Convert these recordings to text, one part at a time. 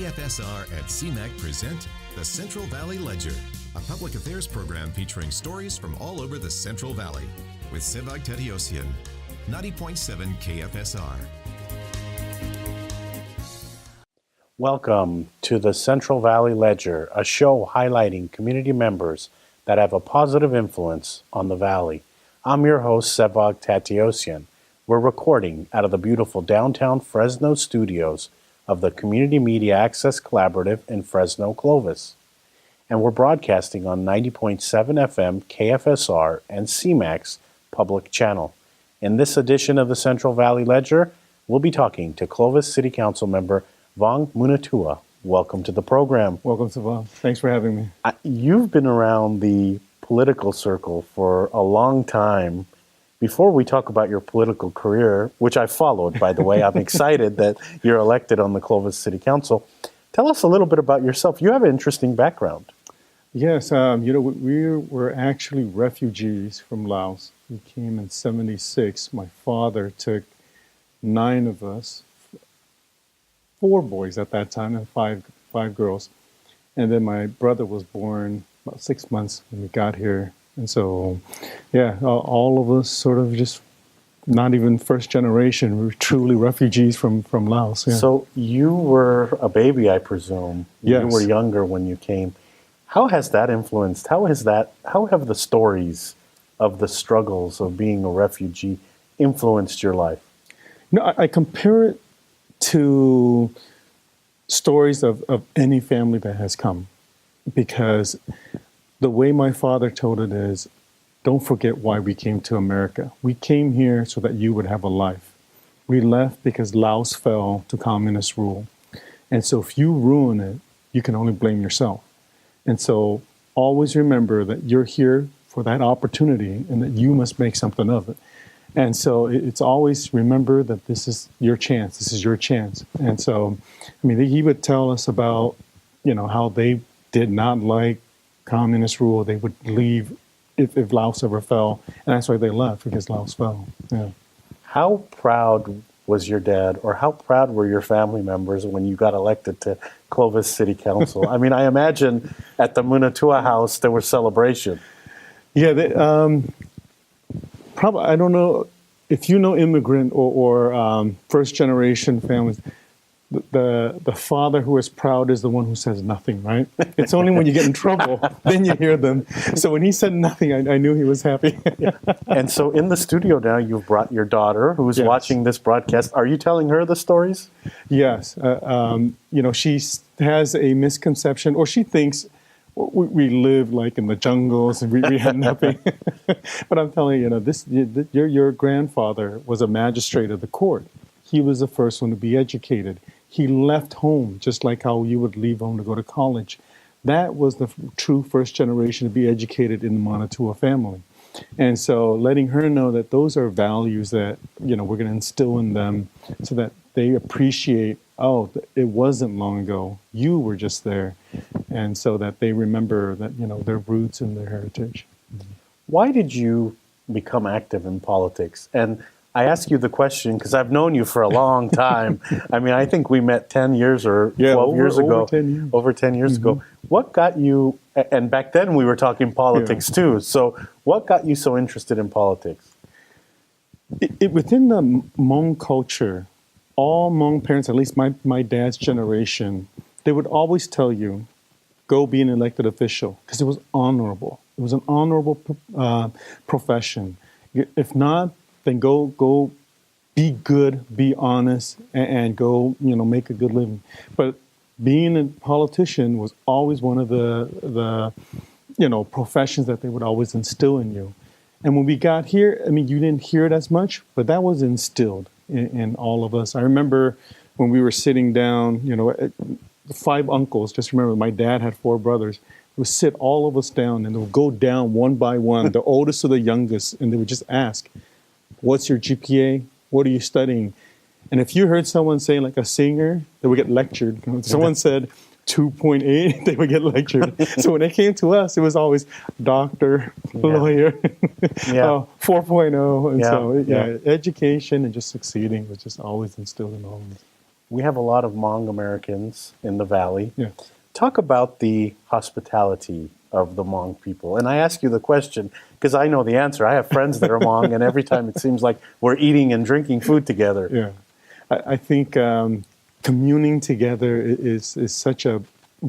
KFSR and CMAC present the Central Valley Ledger, a public affairs program featuring stories from all over the Central Valley with Sevag Tateosian, 90.7 KFSR. Welcome to the Central Valley Ledger, a show highlighting community members that have a positive influence on the Valley. I'm your host, Sevag Tateosian. We're recording out of the beautiful downtown Fresno studios of the Community Media Access Collaborative in Fresno, Clovis. And we're broadcasting on 90.7 FM KFSR and CMAC's public channel. In this edition of the Central Valley Ledger, we'll be talking to Clovis City Council member Vong Mouanoutoua. Welcome to the program. Welcome, Sevag. Thanks for having me. You've been around the political circle for a long time. Before we talk about your political career, which I followed, by the way, I'm excited that you're elected on the Clovis City Council. Tell us a little bit about yourself. You have an interesting background. Yes, we were actually refugees from Laos. We came in '76. My father took 9 of us, 4 boys at that time and five girls. And then my brother was born about 6 months when we got here. And so, all of us sort of just not even first generation. We were truly refugees from Laos. Yeah. So you were a baby, I presume. Yes. You were younger when you came. How has that influenced? How have the stories of the struggles of being a refugee influenced your life? I compare it to stories of any family that has come, because the way my father told it is, don't forget why we came to America. We came here so that you would have a life. We left because Laos fell to communist rule. And so if you ruin it, you can only blame yourself. And so always remember that you're here for that opportunity and that you must make something of it. And so it's always remember that this is your chance. This is your chance. And so, he would tell us about, how they did not like communist rule. They would leave if Laos ever fell, and that's why they left, because Laos fell. Yeah. How proud was your dad, or how proud were your family members when you got elected to Clovis City Council? I imagine at the Mouanoutoua house there was celebration. Yeah, probably. I don't know if you know immigrant or first generation families. The father who is proud is the one who says nothing, right? It's only when you get in trouble, then you hear them. So when he said nothing, I knew he was happy. And so in the studio now, you've brought your daughter who's Yes. watching this broadcast. Are you telling her the stories? Yes. She has a misconception, or she thinks we live like in the jungles and we had nothing. But I'm telling you, your grandfather was a magistrate of the court. He was the first one to be educated. He left home, just like how you would leave home to go to college. That was the true first generation to be educated in the Mouanoutoua family. And so letting her know that those are values that, we're going to instill in them so that they appreciate, it wasn't long ago. You were just there. And so that they remember that, their roots and their heritage. Why did you become active in politics? And I ask you the question because I've known you for a long time. I think we met 10 years or 12 years ago. Over 10 years ago. What got you, and back then we were talking politics too, so what got you so interested in politics? Within the Hmong culture, all Hmong parents, at least my dad's generation, they would always tell you, go be an elected official, because it was honorable. It was an honorable profession. If not, then go be good, be honest, and go, make a good living. But being a politician was always one of the professions that they would always instill in you. And when we got here, you didn't hear it as much, but that was instilled in all of us. I remember when we were sitting down, 5 uncles, just remember my dad had 4 brothers, would sit all of us down and they would go down one by one, the oldest to the youngest, and they would just ask, what's your GPA? What are you studying? And if you heard someone say, like a singer, they would get lectured. If someone said 2.8, they would get lectured. So when it came to us, it was always doctor, lawyer, 4.0. And so, education and just succeeding was just always instilled in all of us. We have a lot of Hmong Americans in the Valley. Yeah. Talk about the hospitality of the Hmong people. And I ask you the question because I know the answer. I have friends that are Hmong, and every time it seems like we're eating and drinking food together. Yeah. I think communing together is such a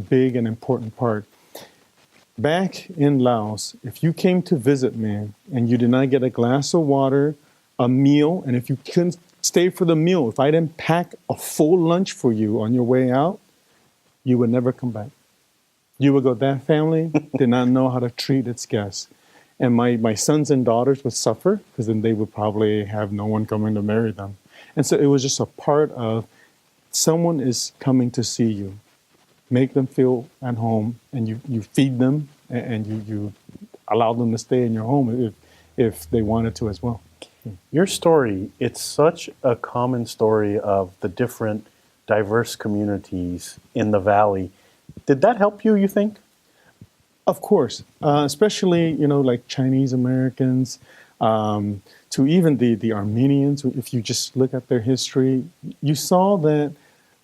big and important part. Back in Laos, if you came to visit me and you did not get a glass of water, a meal, and if you couldn't stay for the meal, if I didn't pack a full lunch for you on your way out, you would never come back. You would go, that family did not know how to treat its guests. And my sons and daughters would suffer because then they would probably have no one coming to marry them. And so it was just a part of someone is coming to see you. Make them feel at home, and you feed them, and you allow them to stay in your home if they wanted to as well. Your story, it's such a common story of the different diverse communities in the Valley. Did that help you, you think? Of course, especially, like Chinese Americans, to even the Armenians. If you just look at their history, you saw that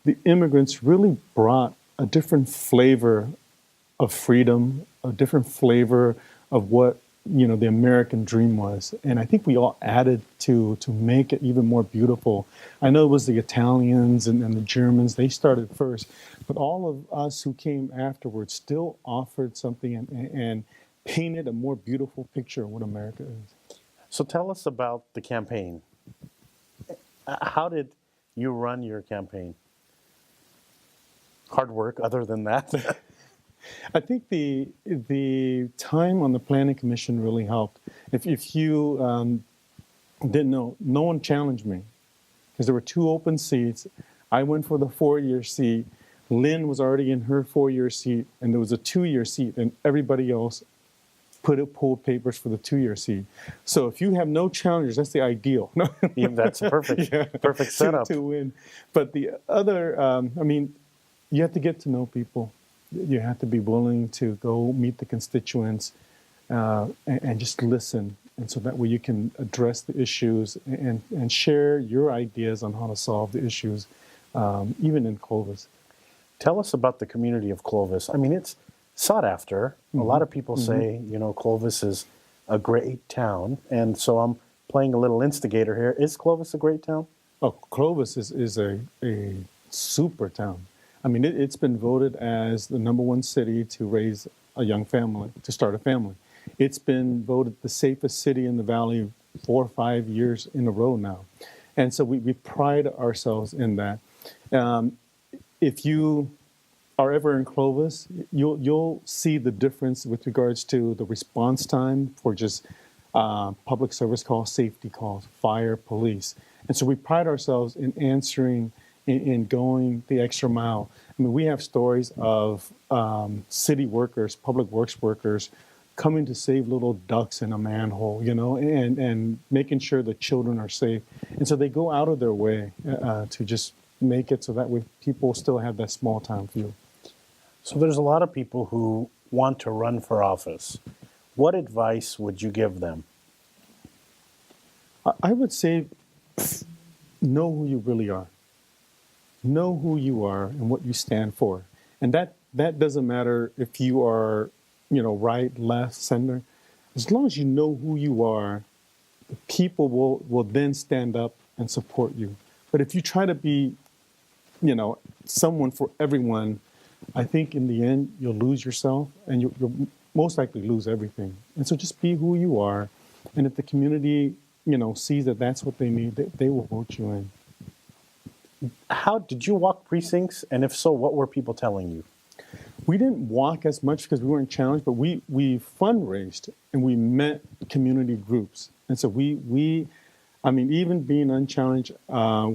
the immigrants really brought a different flavor of freedom, a different flavor of what the American dream was. And I think we all added to make it even more beautiful. I know it was the Italians and the Germans, they started first, but all of us who came afterwards still offered something and painted a more beautiful picture of what America is. So tell us about the campaign. How did you run your campaign? Hard work, other than that? I think the time on the Planning Commission really helped. If you didn't know, no one challenged me because there were 2 open seats. I went for the 4-year seat. Lynn was already in her 4-year seat, and there was a 2-year seat, and everybody else pulled papers for the 2-year seat. So if you have no challengers, that's the ideal. Yeah, that's a perfect setup to win. But the other, you have to get to know people. You have to be willing to go meet the constituents and just listen. And so that way you can address the issues and share your ideas on how to solve the issues, even in Clovis. Tell us about the community of Clovis. I mean, it's sought after. A lot of people say, Clovis is a great town. And so I'm playing a little instigator here. Is Clovis a great town? Oh, Clovis is a super town. I mean, it's been voted as the #1 city to raise a young family, to start a family. It's been voted the safest city in the Valley 4 or 5 years in a row now. And so we pride ourselves in that. If you are ever in Clovis, you'll see the difference with regards to the response time for just public service calls, safety calls, fire, police. And so we pride ourselves in answering in going the extra mile. I mean, we have stories of city workers, public works workers, coming to save little ducks in a manhole, and making sure the children are safe. And so they go out of their way to just make it so that way people still have that small town feel. So there's a lot of people who want to run for office. What advice would you give them? I would say, know who you really are. Know who you are and what you stand for. And that doesn't matter if you are, right, left, center. As long as you know who you are, the people will then stand up and support you. But if you try to be, someone for everyone, I think in the end, you'll lose yourself and you'll most likely lose everything. And so just be who you are. And if the community, sees that that's what they need, they will vote you in. How did you walk precincts? And if so, what were people telling you? We didn't walk as much because we weren't challenged, but we fundraised and we met community groups. And so even being unchallenged,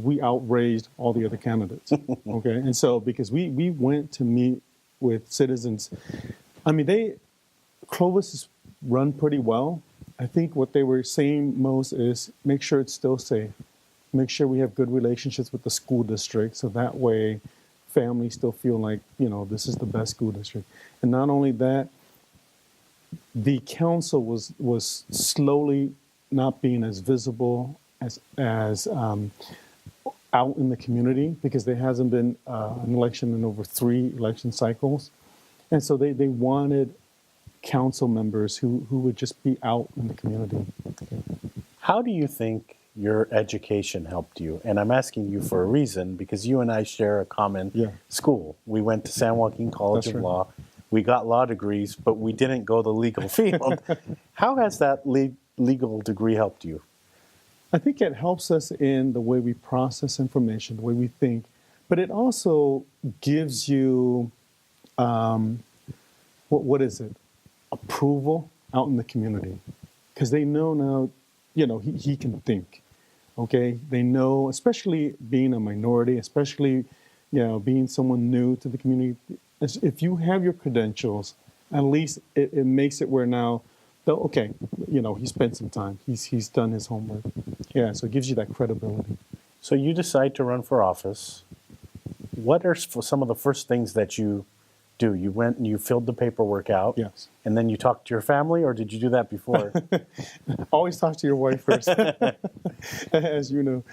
we outraised all the other candidates. Okay. And so because we went to meet with citizens, Clovis is run pretty well. I think what they were saying most is make sure it's still safe. Make sure we have good relationships with the school district so that way families still feel like, this is the best school district. And not only that, the council was slowly not being as visible as out in the community because there hasn't been an election in over 3 election cycles. And so they wanted council members who would just be out in the community. How do you think your education helped you? And I'm asking you for a reason because you and I share a common school. We went to San Joaquin College of Law. We got law degrees, but we didn't go the legal field. How has that legal degree helped you? I think it helps us in the way we process information, the way we think, but it also gives you, what is it? Approval out in the community. Because they know now, he can think, okay? They know, especially being a minority, especially, being someone new to the community, if you have your credentials, at least it makes it where now, okay, he spent some time. He's done his homework. Yeah, so it gives you that credibility. So you decide to run for office. What are some of the first things that you do? You went and you filled the paperwork out. Yes. And then you talked to your family, or did you do that before? Always talk to your wife first, as you know.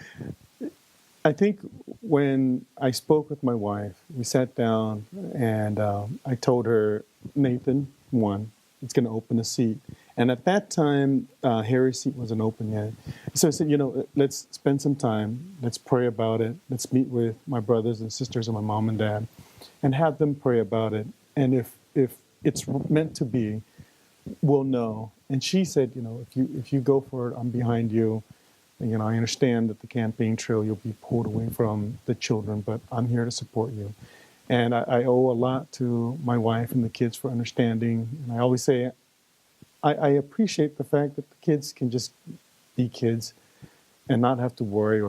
I think when I spoke with my wife, we sat down and I told her, Nathan won. It's going to open a seat. And at that time, Harry's seat wasn't open yet. So I said, let's spend some time. Let's pray about it. Let's meet with my brothers and sisters and my mom and dad and have them pray about it. And if it's meant to be, we'll know. And she said, if you go for it, I'm behind you. And, I understand that the campaign trail, you'll be pulled away from the children, but I'm here to support you. And I owe a lot to my wife and the kids for understanding. And I always say, I appreciate the fact that the kids can just be kids and not have to worry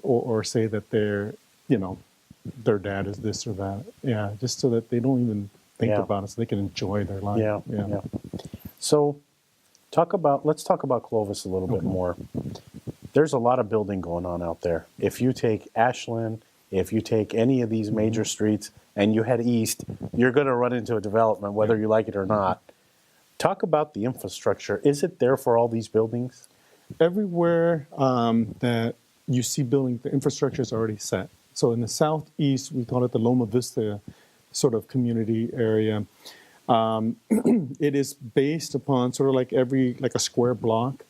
or say that their dad is this or that. Yeah, just so that they don't even think about it, so they can enjoy their life. Yeah. So let's talk about Clovis a little bit more. There's a lot of building going on out there. If you take Ashland, if you take any of these major streets and you head east, you're going to run into a development, whether you like it or not. Talk about the infrastructure. Is it there for all these buildings? Everywhere that you see building, the infrastructure is already set. So in the southeast, we call it the Loma Vista sort of community area. It is based upon sort of like a square block,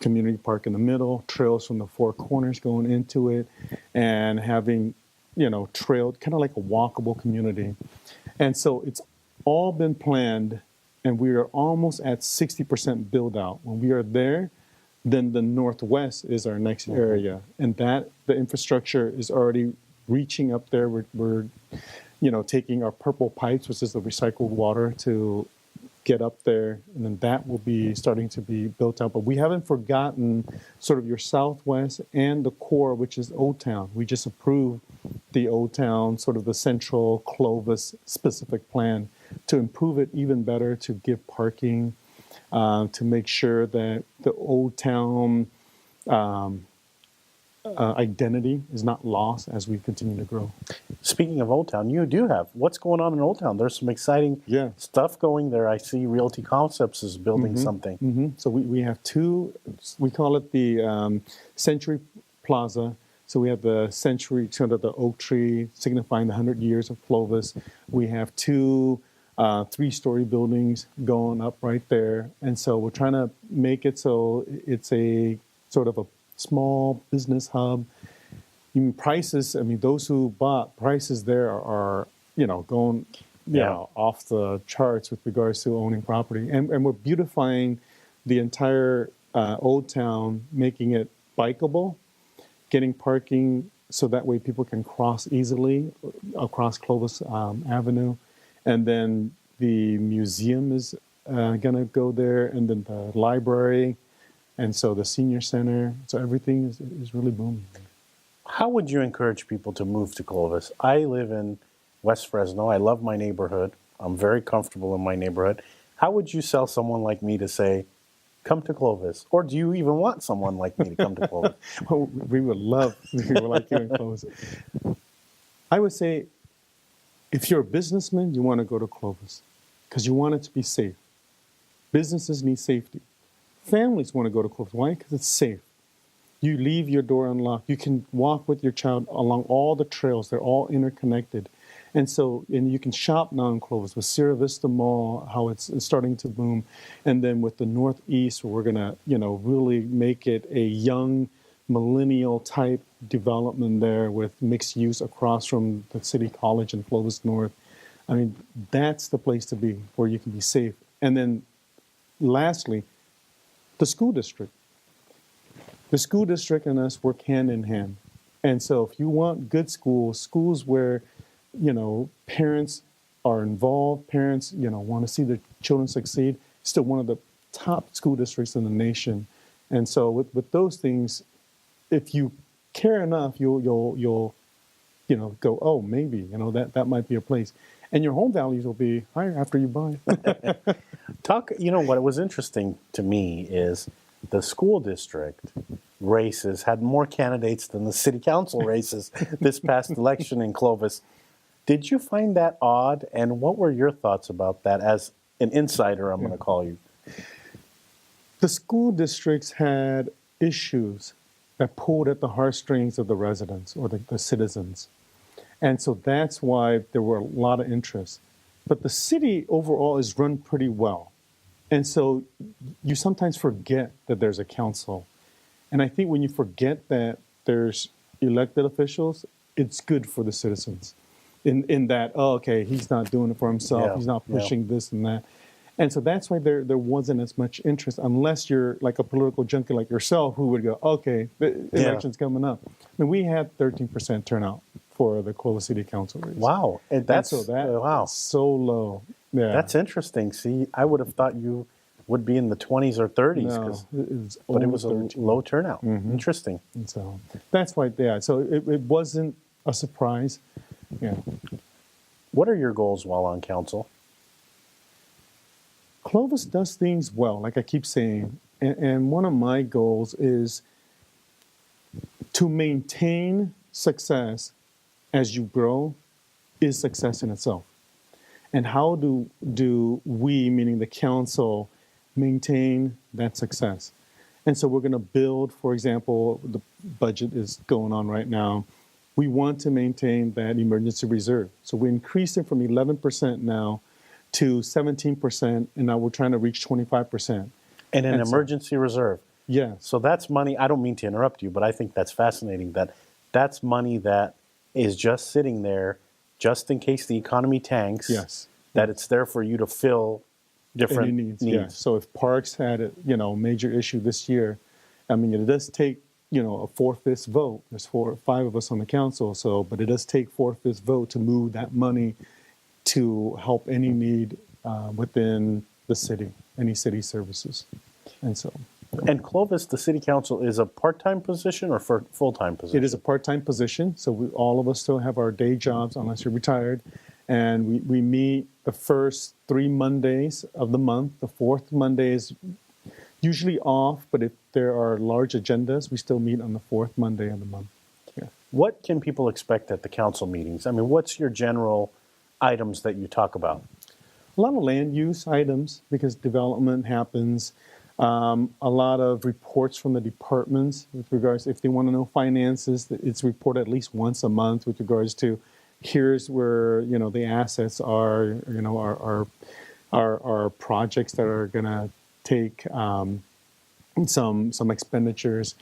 community park in the middle, trails from the 4 corners going into it, and having, trailed, kind of like a walkable community. And so it's all been planned, and we are almost at 60% build out. When we are there, then the northwest is our next area, and that the infrastructure is already reaching up there. We're taking our purple pipes, which is the recycled water, to get up there, and then that will be starting to be built out. But we haven't forgotten sort of your southwest and the core, which is Old Town. We just approved the Old Town, sort of the central Clovis specific plan to improve it even better, to give parking, to make sure that the Old Town identity is not lost as we continue to grow. Speaking of Old Town, you do have, what's going on in Old Town? There's some exciting stuff going there. I see Realty Concepts is building something. Mm-hmm. So we have 2, we call it the Century Plaza. So we have the Century, sort of the oak tree signifying the 100 years of Clovis. We have 2 3-story buildings going up right there. And so we're trying to make it so it's a sort of a small business hub. Even prices, those who bought, prices there are going off the charts with regards to owning property. And we're beautifying the entire Old Town, making it bikeable, getting parking so that way people can cross easily across Clovis Avenue. And then the museum is going to go there, and then the library, and so the senior center. So everything is really booming. How would you encourage people to move to Clovis? I live in West Fresno. I love my neighborhood. I'm very comfortable in my neighborhood. How would you sell someone like me to say, come to Clovis? Or do you even want someone like me to come to Clovis? Well, we would love people like you in Clovis. I would say, if you're a businessman, you want to go to Clovis because you want it to be safe. Businesses need safety. Families want to go to Clovis. Why? Because it's safe. You leave your door unlocked. You can walk with your child along all the trails. They're all interconnected. And you can shop now in Clovis with Sierra Vista Mall, how it's starting to boom. And then with the Northeast, where we're going to, really make it a young millennial type development there with mixed use across from the City College in Clovis North. I mean, that's the place to be where you can be safe. And then lastly, the school district. The school district and us work hand in hand. And so if you want good schools where, parents are involved, parents, want to see their children succeed, still one of the top school districts in the nation. And so with those things, if you care enough, you'll go, oh, maybe, that might be a place. And your home values will be higher after you buy. What was interesting to me is the school district races had more candidates than the city council races this past election in Clovis. Did you find that odd? And what were your thoughts about that as an insider, I'm going to call you? The school districts had issues that pulled at the heartstrings of the residents or the citizens. And so that's why there were a lot of interest. But the city overall is run pretty well. And so you sometimes forget that there's a council. And I think when you forget that there's elected officials, it's good for the citizens in that, okay, he's not doing it for himself. He's not pushing this and that. And so that's why there wasn't as much interest, unless you're like a political junkie like yourself who would go, okay, the election's coming up. I mean, we had 13% turnout for the Clovis City Council race. Wow. That's wow. So low. Yeah. That's interesting. See, I would have thought you would be in the 20s or 30s. No, but it was a low turnout. Mm-hmm. Interesting. And so that's why, so it wasn't a surprise. Yeah. What are your goals while on council? Clovis does things well, like I keep saying. And one of my goals is to maintain success as you grow is success in itself. And how do we, meaning the council, maintain that success? And so we're going to build, for example, the budget is going on right now. We want to maintain that emergency reserve. So we increased it from 11% now to 17%, and now we're trying to reach 25%. And an emergency reserve. Yeah. So that's money, I don't mean to interrupt you, but I think that's fascinating that's money that is just sitting there just in case the economy tanks. Yes. That it's there for you to fill different needs. Yeah. So if parks had a major issue this year, I mean, it does take, a 4/5 vote. There's 4 or 5 of us on the council, but it does take 4/5 vote to move that money to help any need within the city, any city services. And Clovis, the city council, is a part-time position or for full-time position? It is a part-time position, so all of us still have our day jobs unless you're retired. And we meet the first 3 Mondays of the month. The 4th Monday is usually off, but if there are large agendas, we still meet on the 4th Monday of the month. Yeah. What can people expect at the council meetings? I mean, what's your general items that you talk about? A lot of land use items because development happens. A lot of reports from the departments with regards, if they want to know finances, it's reported at least once a month with regards to here's where, the assets are, our projects that are going to take some expenditures.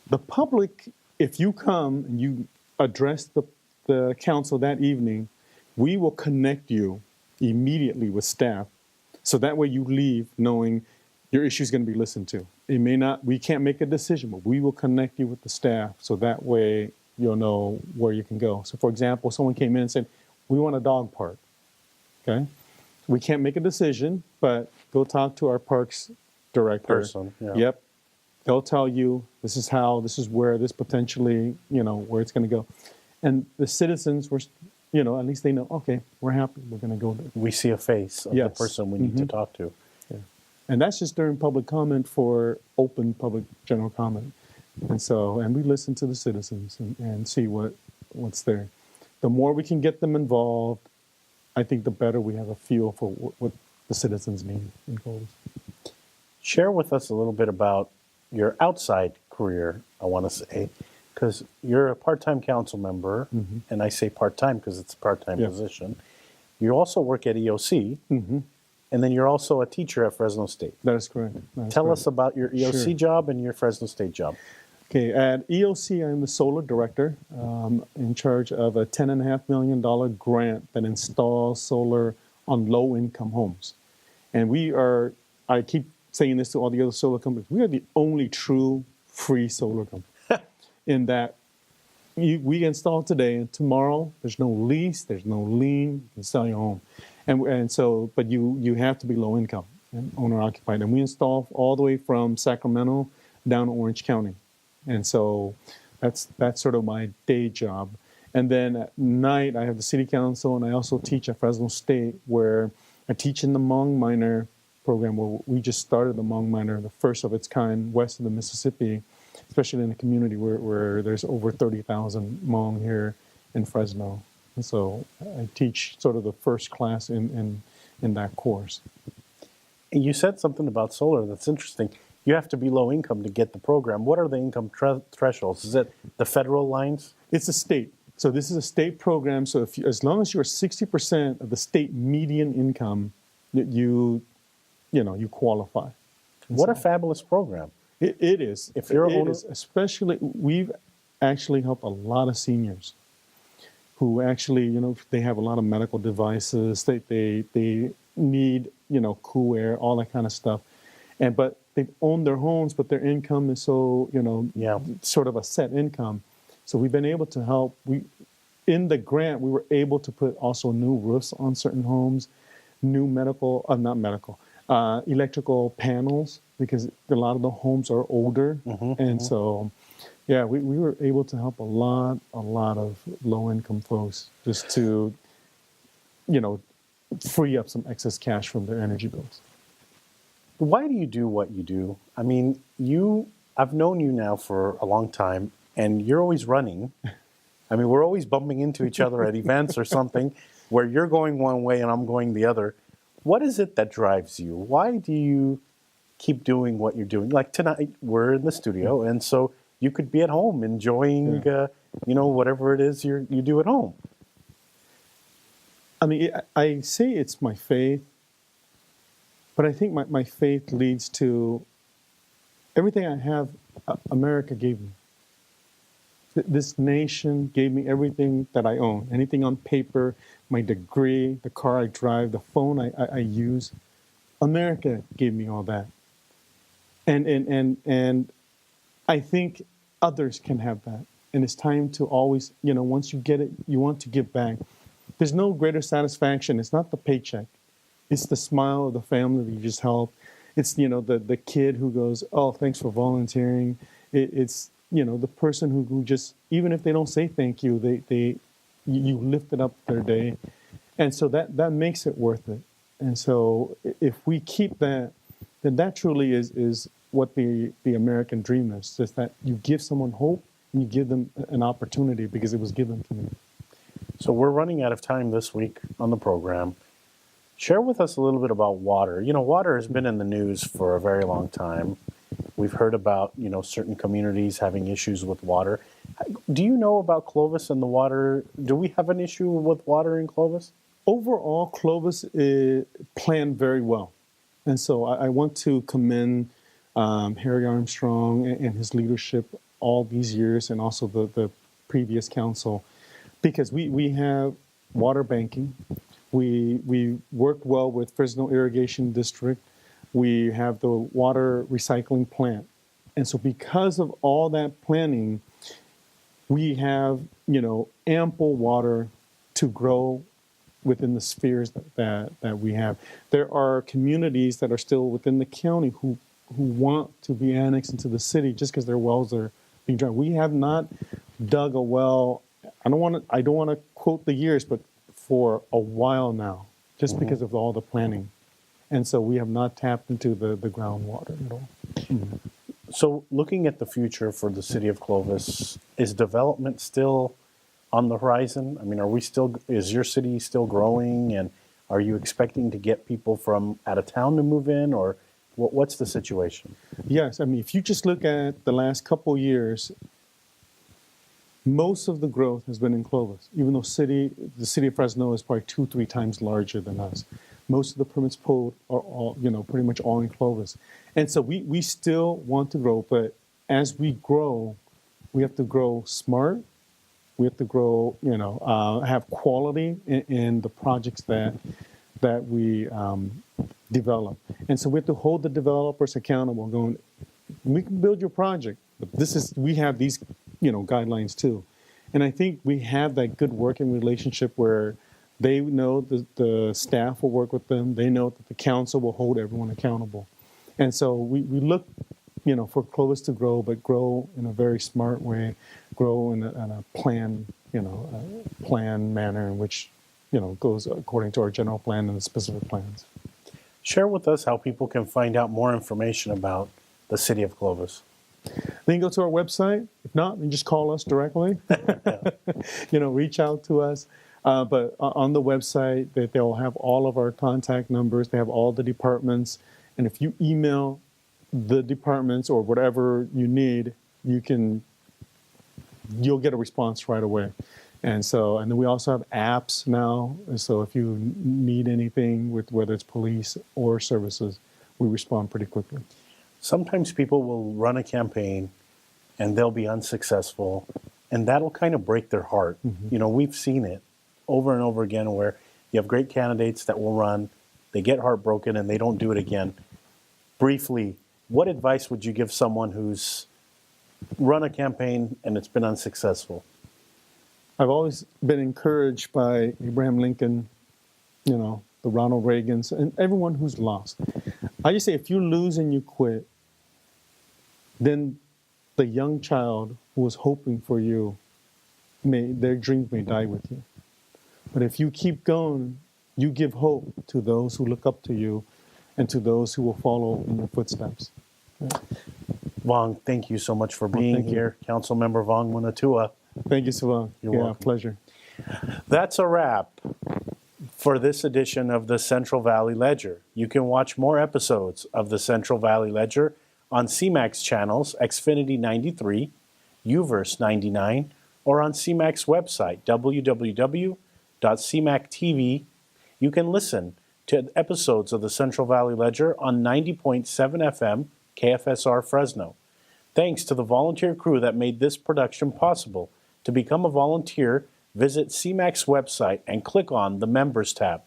The public, if you come and you address the council that evening, we will connect you immediately with staff. So that way you leave knowing your issue is going to be listened to. We can't make a decision, but we will connect you with the staff. So that way you'll know where you can go. So for example, someone came in and said, we want a dog park. Okay. We can't make a decision, but go talk to our parks director. Yep. They'll tell you this is where this potentially, where it's going to go. And the citizens were, at least they know, okay, we're happy. We're going to go there. We see a face of the person we need to talk to. Yeah. And that's just during public comment for open public general comment. And we listen to the citizens and see what's there. The more we can get them involved, I think the better we have a feel for what the citizens need in Clovis. Share with us a little bit about your outside career, I want to say, because you're a part-time council member, and I say part-time because it's a part-time position. You also work at EOC, and then you're also a teacher at Fresno State. That is correct. Tell us about your EOC job and your Fresno State job. Okay, at EOC, I'm the solar director, in charge of a $10.5 million grant that installs solar on low-income homes. And we are, I keep saying this to all the other solar companies, we are the only true free solar company. In that we install today, and tomorrow there's no lease, there's no lien, you can sell your home. And so, but you have to be low income and owner occupied. And we install all the way from Sacramento down to Orange County. And so that's sort of my day job. And then at night I have the city council, and I also teach at Fresno State, where I teach in the Hmong minor program, where we just started the Hmong minor, the first of its kind west of the Mississippi, especially in a community where there's over 30,000 Hmong here in Fresno. And so I teach sort of the first class in that course. And you said something about solar that's interesting. You have to be low income to get the program. What are the income thresholds? Is it the federal lines? It's a state. So this is a state program. So as long as you're 60% of the state median income, you qualify. What a fabulous program. It is. If you're especially, we've actually helped a lot of seniors who actually, they have a lot of medical devices. They need, cool air, all that kind of stuff. But they own their homes, but their income is so, sort of a set income. So we've been able to help. In the grant, we were able to put also new roofs on certain homes, new electrical panels, because a lot of the homes are older. So, we were able to help a lot of low-income folks just to, free up some excess cash from their energy bills. Why do you do what you do? I mean, I've known you now for a long time, and you're always running. I mean, we're always bumping into each other at events or something where you're going one way and I'm going the other. What is it that drives you? Why do you keep doing what you're doing? Like tonight, we're in the studio, and so you could be at home enjoying, whatever it is you do at home. I mean, I say it's my faith, but I think my faith leads to everything I have, America gave me. This nation gave me everything that I own, anything on paper, my degree, the car I drive, the phone I use. America gave me all that. And I think others can have that. And it's time to always, once you get it, you want to give back. There's no greater satisfaction. It's not the paycheck. It's the smile of the family that you just helped. It's, the kid who goes, oh, thanks for volunteering. It's, the person who just, even if they don't say thank you, you lifted up their day. And so that makes it worth it. And so if we keep that, then that truly is what the American dream is, just that you give someone hope and you give them an opportunity because it was given to me. So we're running out of time this week on the program. Share with us a little bit about water. Water has been in the news for a very long time. We've heard about, certain communities having issues with water. Do you know about Clovis and the water? Do we have an issue with water in Clovis? Overall, Clovis is planned very well. And so I want to commend Harry Armstrong and his leadership all these years, and also the previous council, because we have water banking. We work well with Fresno Irrigation District. We have the water recycling plant. And so because of all that planning, we have, ample water to grow within the spheres that we have. There are communities that are still within the county who want to be annexed into the city just because their wells are being dry. We have not dug a well, I don't want to quote the years, but for a while now, just because of all the planning. And so we have not tapped into the groundwater at all. So looking at the future for the city of Clovis, is development still on the horizon? I mean, is your city still growing, and are you expecting to get people from out of town to move in, or What's the situation? Yes, I mean, if you just look at the last couple years, most of the growth has been in Clovis, even though the city of Fresno is probably 2-3 times larger than us. Most of the permits pulled are all, pretty much all in Clovis. And so we still want to grow, but as we grow, we have to grow smart. We have to grow, have quality in the projects that we develop. And so we have to hold the developers accountable, going, we can build your project, but we have these, guidelines too. And I think we have that good working relationship where they know the staff will work with them. They know that the council will hold everyone accountable. And so we look, for Clovis to grow, but grow in a very smart way, grow in a plan, plan manner in which, goes according to our general plan and the specific plans. Share with us how people can find out more information about the city of Clovis. They can go to our website. If not, then just call us directly. Reach out to us. But on the website, they'll have all of our contact numbers. They have all the departments. And if you email the departments or whatever you need, you'll get a response right away. And then we also have apps now. So if you need anything with whether it's police or services, we respond pretty quickly. Sometimes people will run a campaign and they'll be unsuccessful, and that'll kind of break their heart. Mm-hmm. We've seen it over and over again where you have great candidates that will run, they get heartbroken, and they don't do it again. Briefly, what advice would you give someone who's run a campaign and it's been unsuccessful? I've always been encouraged by Abraham Lincoln, the Ronald Reagans, and everyone who's lost. I just say, if you lose and you quit, then the young child who was hoping for you, their dreams may die with you. But if you keep going, you give hope to those who look up to you and to those who will follow in your footsteps. Yeah. Vong, thank you so much for being here. Councilmember Vong Mouanoutoua. Thank you, Sevag. You're welcome. Pleasure. That's a wrap for this edition of the Central Valley Ledger. You can watch more episodes of the Central Valley Ledger on CMAC's channels Xfinity 93, Uverse 99, or on CMAC's website, www.cmac.tv. You can listen to episodes of the Central Valley Ledger on 90.7 FM KFSR Fresno. Thanks to the volunteer crew that made this production possible. To become a volunteer, visit CMAC's website and click on the Members tab.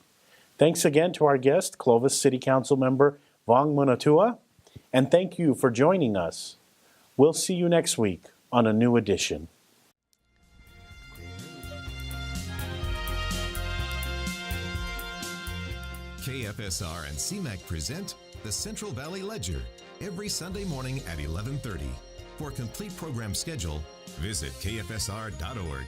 Thanks again to our guest, Clovis City Council member Vong Mouanoutoua, and thank you for joining us. We'll see you next week on a new edition. KFSR and CMAC present the Central Valley Ledger every Sunday morning at 11:30. For a complete program schedule, visit kfsr.org.